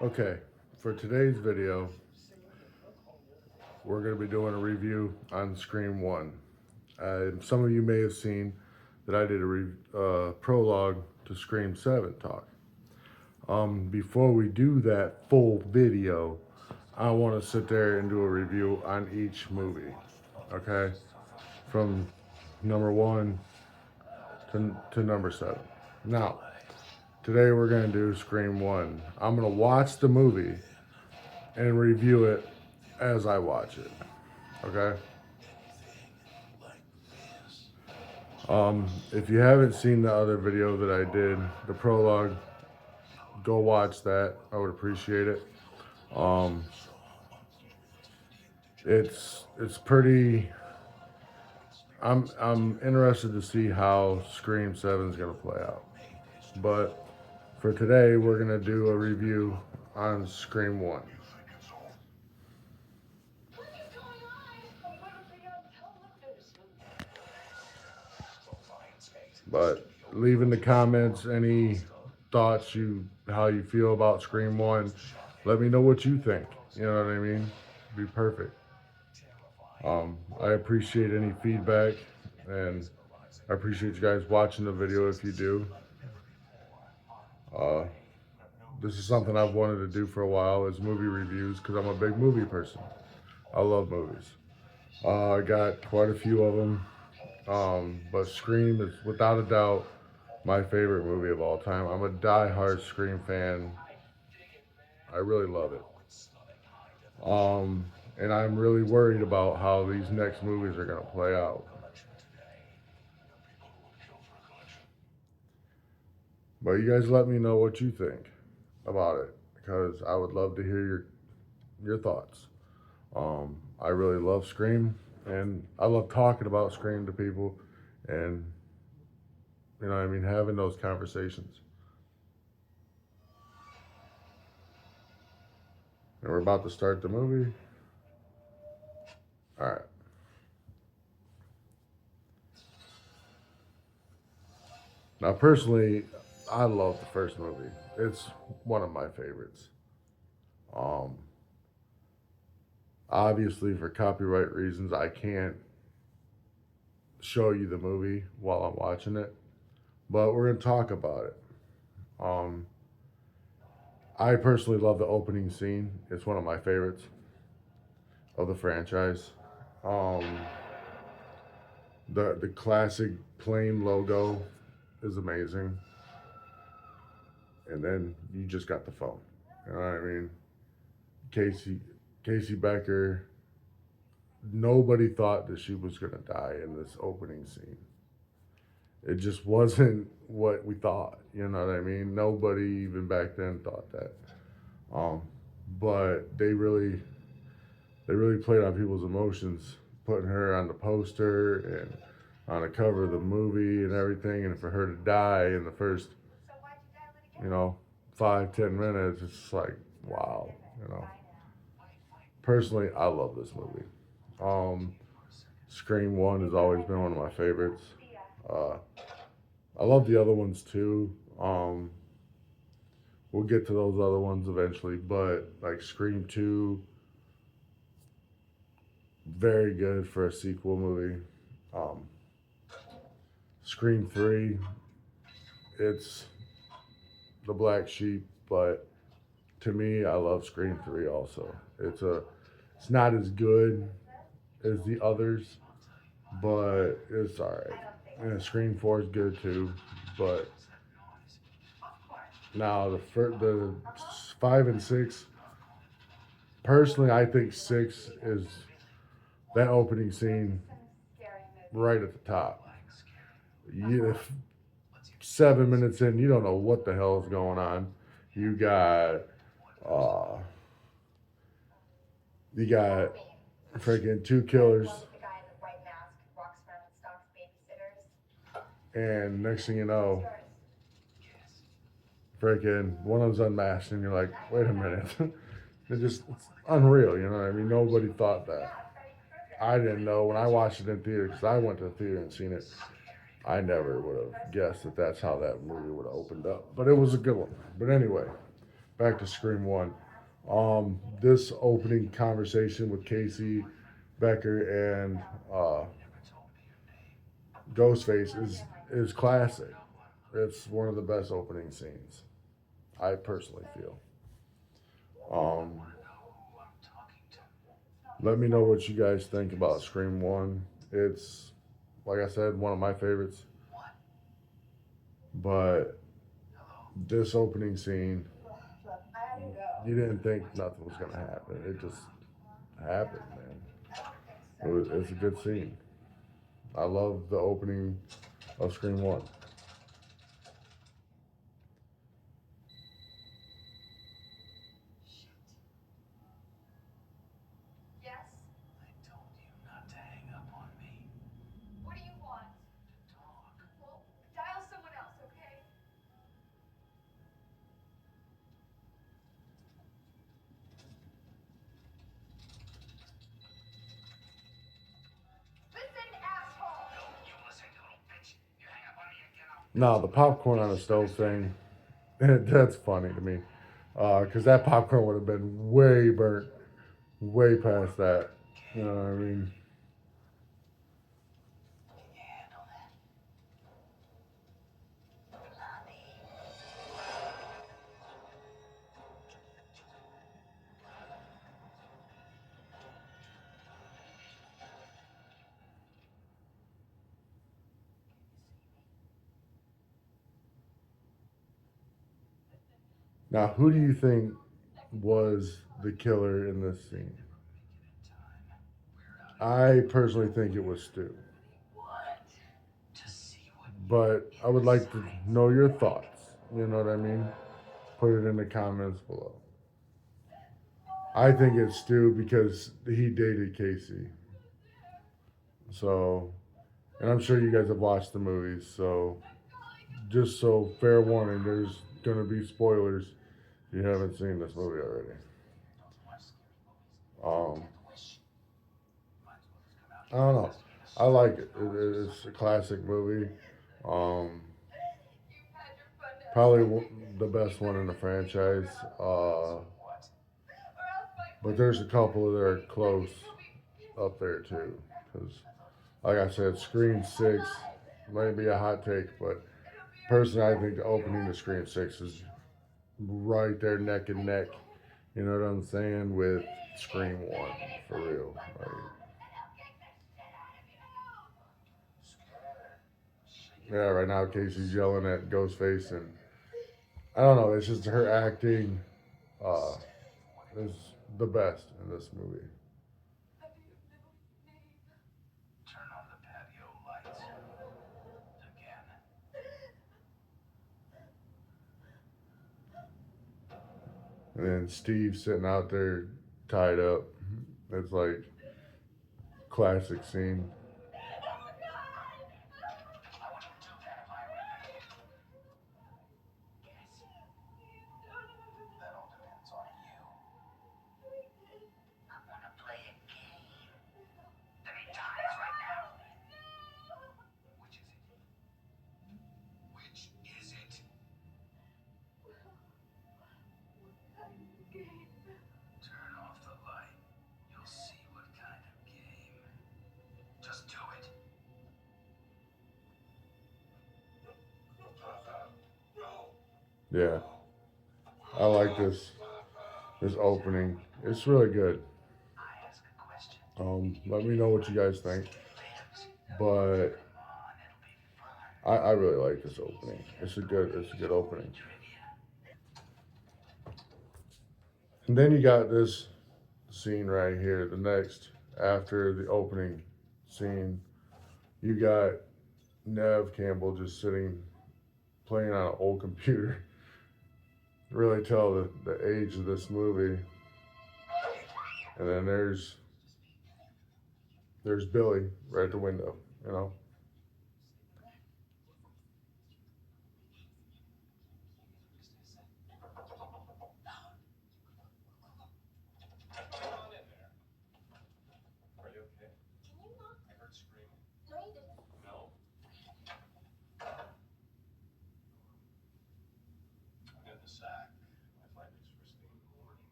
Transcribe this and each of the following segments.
Okay, for today's video, we're going to be doing a review on Scream 1. Some of you may have seen that I did a prologue to Scream 7 talk. Before we do that full video, I want to sit there and do a review on each movie, okay? From number 1 to number 7. Now, today we're going to do Scream 1. I'm going to watch the movie and review it as I watch it. Okay? If you haven't seen the other video that I did, the prologue, go watch that. I would appreciate it. Um, it's pretty. I'm interested to see how Scream 7 is gonna play out. But for today, we're gonna do a review on Scream 1. But leave in the comments any thoughts how you feel about Scream 1. Let me know what you think. You know what I mean? Be perfect. I appreciate any feedback, and I appreciate you guys watching the video if you do. Uh, this is something I've wanted to do for a while, is movie reviews, because I'm a big movie person. I love movies. I got quite a few of them, but Scream is without a doubt my favorite movie of all time. I'm a die-hard Scream fan. I really love it. And I'm really worried about how these next movies are going to play out. But you guys let me know what you think about it, because I would love to hear your thoughts. I really love Scream, and I love talking about Scream to people, and you know what I mean, having those conversations. And we're about to start the movie. All right. Now, personally, I love the first movie. It's one of my favorites. Um, Obviously, for copyright reasons, I can't show you the movie while I'm watching it, but we're gonna talk about it. Um, I personally love the opening scene. It's one of my favorites of the franchise. Um, the classic plane logo is amazing, and then you just got the phone. You know what I mean? Casey Casey Becker. Nobody thought that she was gonna die in this opening scene. It just wasn't what we thought. You know what I mean? Nobody even back then thought that. Um, but they really played on people's emotions, putting her on the poster and on the cover of the movie and everything, and for her to die in the first, you know, 5-10 minutes, it's just like, wow, you know. Personally, I love this movie. Um, Scream 1 has always been one of my favorites. Uh, I love the other ones too. We'll get to those other ones eventually, but like Scream 2, very good for a sequel movie. Um, Scream 3, it's the black sheep, but to me, I love Scream 3 also. It's not as good as the others, but it's alright. And Scream 4 is good too, but now the 5 and 6, personally, I think 6 is that opening scene right at the top. If 7 minutes in, you don't know what the hell is going on. You got uh, you got freaking two killers, and next thing you know, freaking one of them's unmasked, and you're like, wait a minute, it's unreal. You know what I mean? Nobody thought that. I didn't know when I watched it in theater, because I went to the theater and seen it. I never would have guessed that that's how that movie would have opened up, but it was a good one. But anyway, back to Scream One. This opening conversation with Casey Becker and Ghostface is classic. It's one of the best opening scenes. I personally feel. Um, Let me know what you guys think about Scream One. It's like I said, one of my favorites. But this opening scene, you didn't think nothing was gonna happen. It just happened, man. It's a good scene. I love the opening of Scream One. Now the popcorn on the stove thing, that's funny to me, because that popcorn would have been way burnt, way past that. You know what I mean? Now, who do you think was the killer in this scene? I personally think it was Stu, but I would like to know your thoughts. You know what I mean? Put it in the comments below. I think it's Stu because he dated Casey. So, and I'm sure you guys have watched the movies. So, just so fair warning, there's gonna be spoilers if you haven't seen this movie already. Um, I don't know. I like it. It's a classic movie. Um, Probably the best one in the franchise. But there's a couple that are close up there too. Because, like I said, Scream Six might be a hot take, but personally, I think the opening to Scream Six is right there, neck and neck. You know what I'm saying? With Scream One, for real. Like, yeah, right now Casey's yelling at Ghostface, and I don't know. It's just her acting uh, is the best in this movie. And then Steve sitting out there tied up. It's like classic scene. Yeah, I like this opening. It's really good. Let me know what you guys think. But I really like this opening. It's a good opening. And then you got this scene right here. The next after the opening scene, you got Nev Campbell just sitting playing on an old computer. Really tell the age of this movie. And then there's Billy right at the window. You know.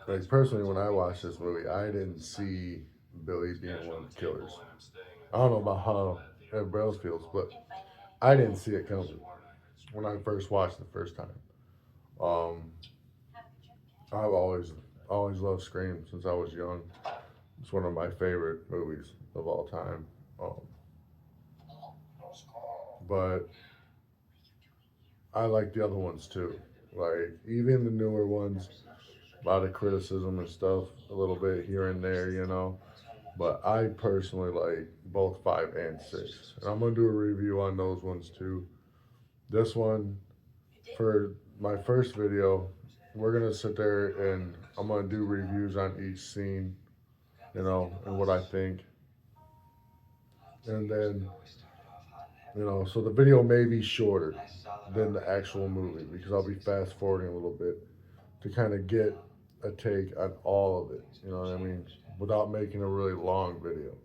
like personally, when I watched this movie, I didn't see Billy being one of the killers. I don't know about how everybody else feels, but I didn't see it coming when I first watched it the first time. Um, I've always loved Scream since I was young. It's one of my favorite movies of all time. Um, but I like the other ones too. Like even the newer ones, a lot of criticism and stuff, a little bit here and there, you know. But I personally like both 5 and 6, and I'm gonna do a review on those ones too. This one, for my first video, we're gonna sit there and I'm gonna do reviews on each scene, you know, and what I think, and then so the video may be shorter than the actual movie because I'll be fast forwarding a little bit to kind of get a take on all of it. You know what I mean? Without making a really long video.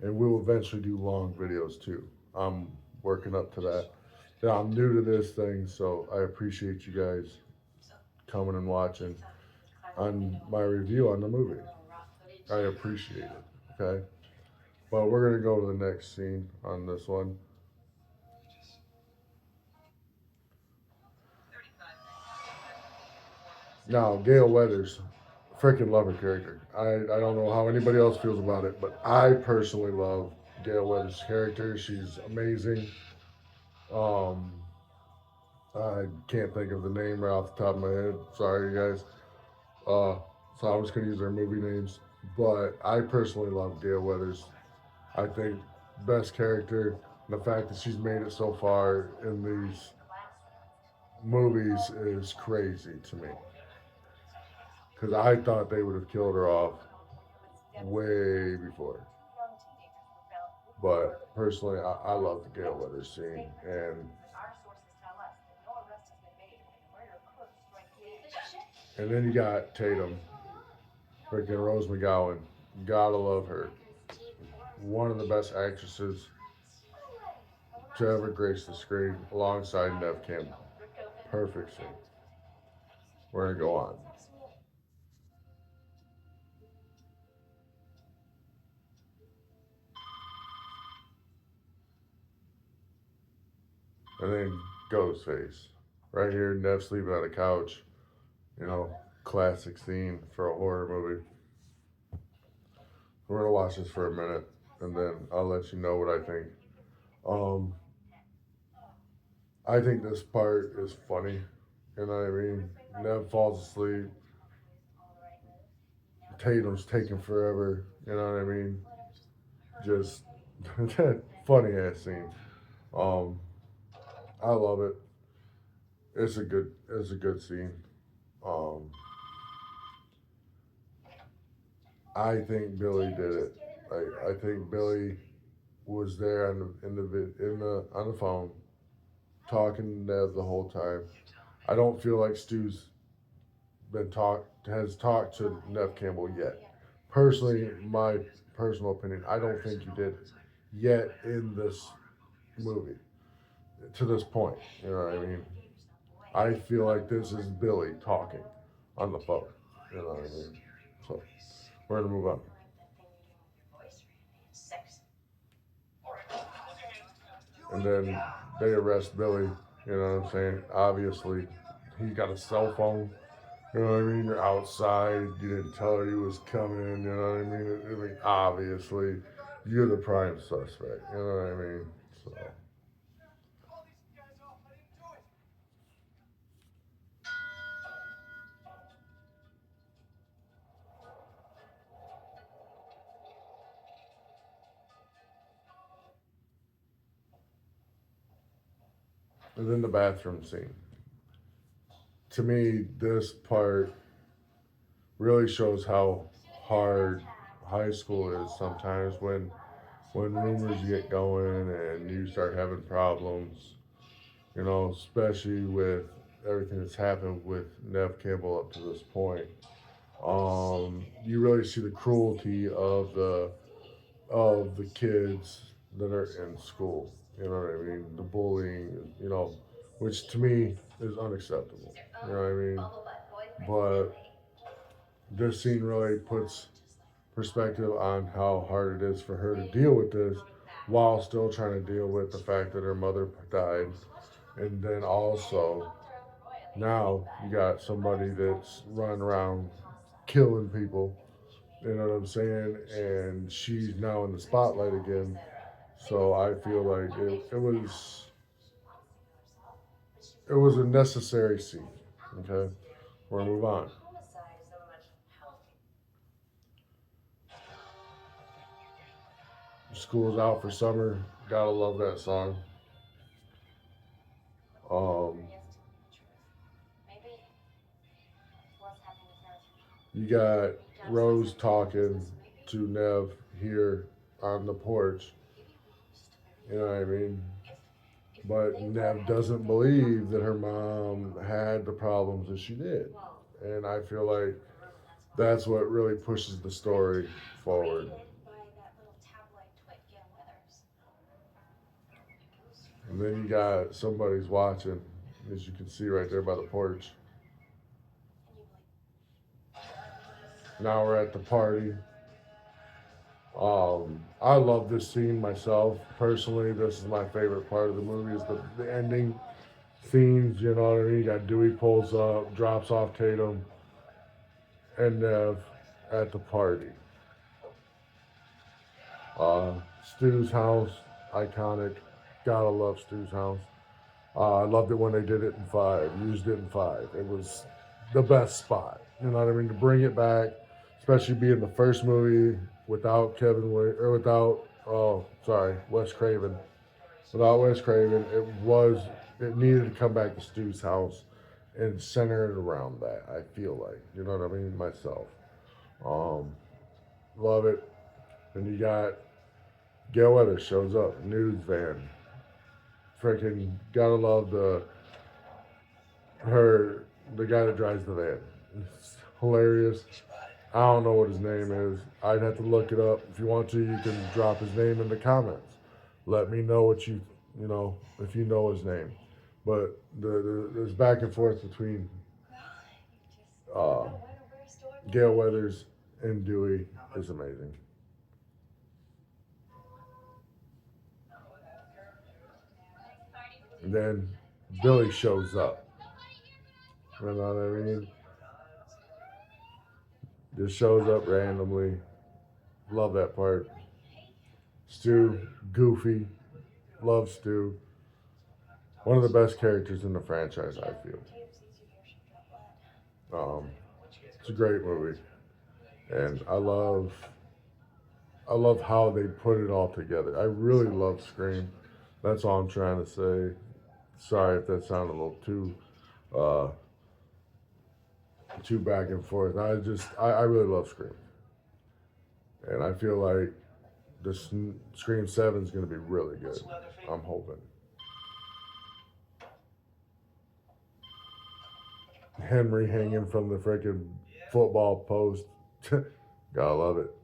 And we'll eventually do long videos too. I'm working up to that. Yeah, I'm new to this thing, so I appreciate you guys coming and watching on my review on the movie. I appreciate it. Okay. Well, we're gonna go to the next scene on this one. Now, Gail Weathers, freaking love her character. I don't know how anybody else feels about it, but I personally love Gail Weathers' character. She's amazing. Um, I can't think of the name right off the top of my head. Sorry, you guys. Uh, so I'm just gonna use their movie names. But I personally love Gail Weathers. I think best character. The fact that she's made it so far in these movies is crazy to me. Because I thought they would have killed her off way before. But personally, I love the Gail Weathers scene. And then you got Tatum, freaking Rose McGowan. Gotta love her. One of the best actresses to ever grace the screen alongside Nev Campbell. Perfect scene. We're gonna go on. And then Ghostface. Right here, Nev sleeping on the couch. You know, classic scene for a horror movie. We're gonna watch this for a minute, and then I'll let you know what I think. Um, I think this part is funny. You know what I mean? Nev falls asleep. Tatum's taking forever. You know what I mean? Just funny ass scene. Um, I love it. It's a good scene. Um, I think Billy did it. I think Billy was there on the phone talking to Nev the whole time. I don't feel like Stu's has talked to Nev Campbell yet. Personally, my personal opinion, I don't think he did yet in this movie to this point. You know what I mean? I feel like this is Billy talking on the phone. You know what I mean? So we're gonna move on. And then they arrest Billy. You know what I'm saying? Obviously, he got a cell phone. You know what I mean? You're outside. You didn't tell her he was coming. You know what I mean? Obviously, you're the prime suspect. You know what I mean? So. And then the bathroom scene. To me, this part really shows how hard high school is sometimes when rumors get going and you start having problems, especially with everything that's happened with Nev Campbell up to this point. You really see the cruelty of the kids that are in school. You know what I mean? The bullying, which to me is unacceptable. You know what I mean? But this scene really puts perspective on how hard it is for her to deal with this while still trying to deal with the fact that her mother died. And then also, now you got somebody that's running around killing people, you know what I'm saying? And she's now in the spotlight again. So I feel like it was a necessary scene. Okay, we're gonna move on. School's out for summer. Gotta love that song. Um, you got Rose talking to Nev here on the porch. You know what I mean? But Nev doesn't believe that her mom had the problems that she did. And I feel like that's what really pushes the story forward. And then you got somebody's watching, as you can see right there by the porch. Now we're at the party. I love this scene myself personally. This is my favorite part of the movie is the ending scenes. You know what I mean? You got Dewey pulls up, drops off Tatum and Nev at the party. Stu's house, iconic. Gotta love Stu's house. I loved it when they did it in five, used it in five. It was the best spot. You know what I mean? To bring it back, especially being the first movie without Wes Craven. Without Wes Craven, it needed to come back to Stu's house and center it around that. I feel like, you know what I mean, myself. Um, Love it. And you got Gail Weathers shows up, news van. Freaking gotta love her the guy that drives the van. It's hilarious. I don't know what his name is. I'd have to look it up. If you want to, you can drop his name in the comments. Let me know what you know if you know his name. But there's back and forth between uh, Gail Weathers and Dewey is amazing. And then Billy shows up. You know what I mean? Just shows up randomly. Love that part. Stu, goofy. Love Stu. One of the best characters in the franchise, I feel. Um, it's a great movie, and I love how they put it all together. I really love Scream. That's all I'm trying to say. Sorry if that sounded a little uh, too back and forth. I really love Scream, and I feel like this Scream 7 is going to be really good. I'm hoping. Henry hanging from the freaking football post. Gotta love it.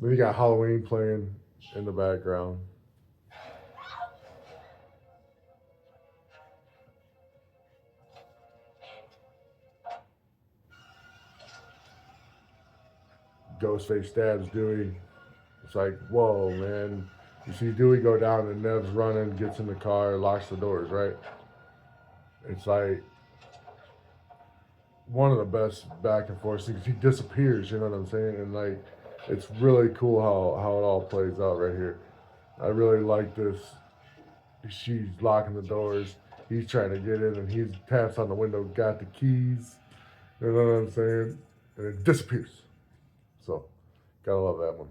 Then you got Halloween playing in the background. Ghostface stabs Dewey. It's like, whoa, man. You see Dewey go down and Nev's running, gets in the car, locks the doors, right? It's like one of the best back and forth things. He disappears, you know what I'm saying? And like, it's really cool how it all plays out right here. I really like this. She's locking the doors. He's trying to get in, and he taps on the window, got the keys. You know what I'm saying? And it disappears. So, gotta love that one.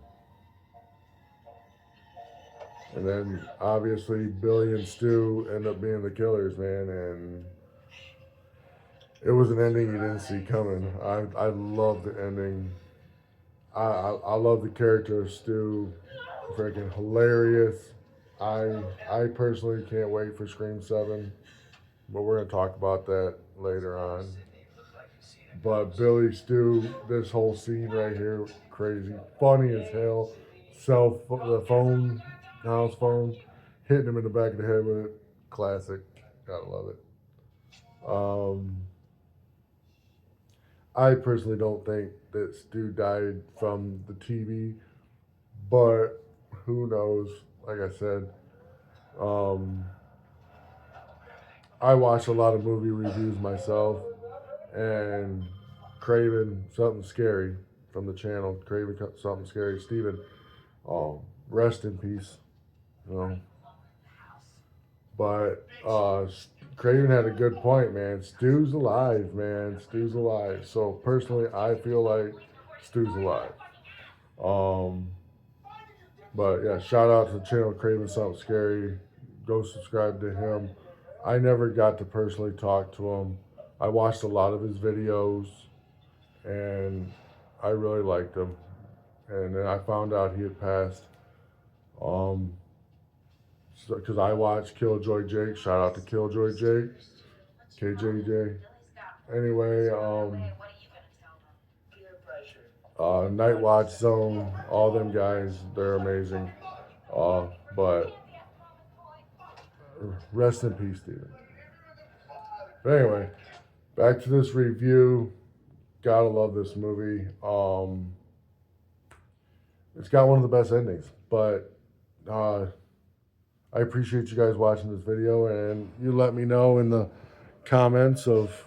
And then obviously Billy and Stu end up being the killers, man. And it was an ending you didn't see coming. I love the ending. I love the character of Stu. Freaking hilarious. I personally can't wait for Scream 7, but we're gonna talk about that later on. But Billy Stu, this whole scene right here, crazy, funny as hell. The phone, house phone, hitting him in the back of the head with it. Classic. Gotta love it. Um, I personally don't think that Stu died from the TV, but who knows? Like I said, um, I watch a lot of movie reviews myself, and Craven Something Scary from the channel, Craven Something Scary, Steven, rest in peace, you know. But Craven had a good point, man. Stu's alive, man. Stu's alive. So personally, I feel like Stu's alive. Um, but yeah, shout out to the channel Craven Something Scary. Go subscribe to him. I never got to personally talk to him. I watched a lot of his videos, and I really liked him. And then I found out he had passed. Um, because I watched Killjoy Jake. Shout out to Killjoy Jake, KJJ. Anyway, Night Watch Zone, all them guys, they're amazing. But rest in peace, Steven. But anyway, back to this review. Gotta love this movie. It's got one of the best endings, but I appreciate you guys watching this video, and you let me know in the comments of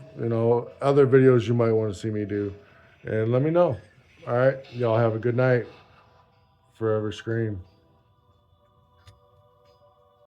other videos you might want to see me do, and let me know. All right, y'all have a good night. Forever Scream.